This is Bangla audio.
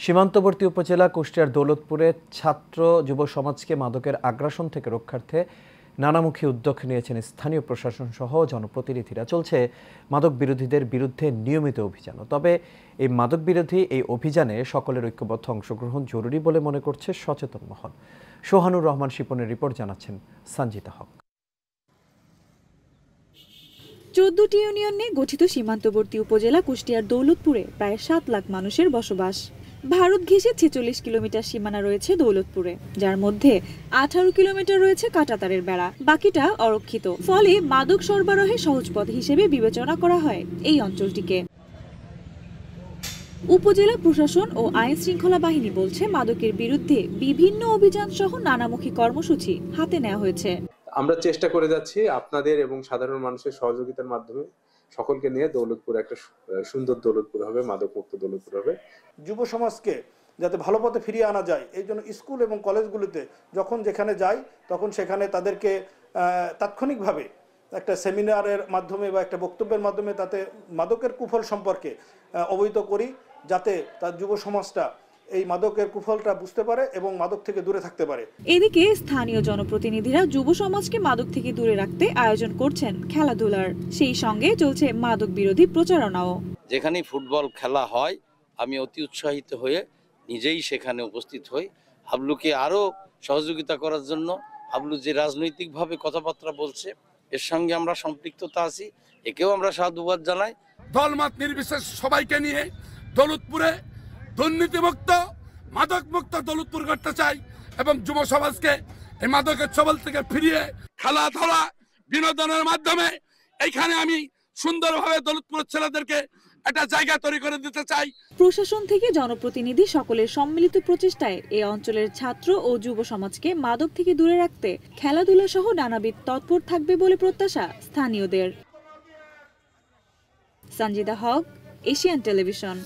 সীমান্তবর্তী উপজেলা কুষ্টিয়ার দৌলতপুরে ছাত্র যুব সমাজকে মাদকের আগ্রাসন থেকে রক্ষার্থে নানামুখী উদ্যোগ নিয়েছেন স্থানীয় প্রশাসন সহ জনপ্রতিনিধিরা। চলছে মাদক বিরোধীদের বিরুদ্ধে নিয়মিত অভিযান। তবে এই মাদক বিরোধী এই অভিযানে সকলের ঐক্যবদ্ধ অংশগ্রহণ জরুরি বলে মনে করছে সচেতন মহল। সোহানুর রহমান শিপনের রিপোর্ট, জানাচ্ছেন সঞ্জিতা হক। 14টি ইউনিয়ন নিয়ে গঠিত সীমান্তবর্তী উপজেলা কুষ্টিয়ার দৌলতপুরে প্রায় 7 লাখ মানুষের বসবাস। ভারত ঘেঁষে 46 কিলোমিটার সীমানা রয়েছে দৌলতপুরে, যার মধ্যে 18 কিলোমিটার রয়েছে কাঁটাতারের বেড়া, বাকিটা অরক্ষিত। ফলে মাদক সরবরাহে সহজ পথ হিসেবে বিবেচনা করা হয় এই অঞ্চলটিকে। উপজেলা প্রশাসন ও আইন শৃঙ্খলা বাহিনী বলছে, মাদকের বিরুদ্ধে বিভিন্ন অভিযান সহ নানামুখী কর্মসূচি হাতে নেওয়া হয়েছে। আমরা চেষ্টা করে যাচ্ছি আপনাদের এবং সাধারণ মানুষের সহযোগিতার মাধ্যমে সকলকে নিয়ে দৌলতপুর একটা সুন্দর দৌলতপুর হবে, মাদক মুক্ত দৌলতপুর হবে। যুব সমাজকে যাতে ভালো পথে ফিরিয়ে আনা যায়, এই জন্য স্কুল এবং কলেজগুলিতে যখন যেখানে যায় তখন সেখানে তাদেরকে তাৎক্ষণিকভাবে একটা সেমিনারের মাধ্যমে বা একটা বক্তব্যের মাধ্যমে তাতে মাদকের কুফল সম্পর্কে অবহিত করি, যাতে তার যুব সমাজটা এই মাদকের কুফলটা বুঝতে পারে এবং মাদক থেকে দূরে থাকতে পারে। এদিকে স্থানীয় জনপ্রতিনিধিরা যুব সমাজকে মাদক থেকে দূরে রাখতে আয়োজন করছেন খেলাধুলার, সেই সঙ্গে চলছে মাদক বিরোধী প্রচারণাও। যেখানে ফুটবল খেলা হয় আমি অতি উৎসাহিত হয়ে নিজেই সেখানে উপস্থিত হই। হাবলুকে আরো সহযোগিতা করার জন্য হাবলু যে রাজনৈতিকভাবে কথাবার্তা বলছে এর সঙ্গে আমরা সম্পৃক্ততা আছি, একেও আমরা সাধুবাদ জানাই। দলমত নির্বিশেষে সবাইকে নিয়ে দৌলতপুরে দুর্নীতিমুক্ত মাদক মুক্ত দৌলতপুর করতে চাই এবং যুব সমাজকে এই মাদকের ছবল থেকে ফিরিয়ে খেলাধুলা বিনোদনের মাধ্যমে এইখানে আমি সুন্দরভাবে দৌলতপুরের ছেলেদেরকে একটা জায়গা তৈরি করে দিতে চাই। প্রশাসন থেকে জনপ্রতিনিধি সকলের সম্মিলিত প্রচেষ্টায় এই অঞ্চলের ছাত্র ও যুব সমাজকে মাদক থেকে দূরে রাখতে খেলাধুলা সহ নানাবিধ তৎপর থাকবে বলে প্রত্যাশা স্থানীয়দের। সঞ্জিতা হক, এশিয়ান টেলিভিশন।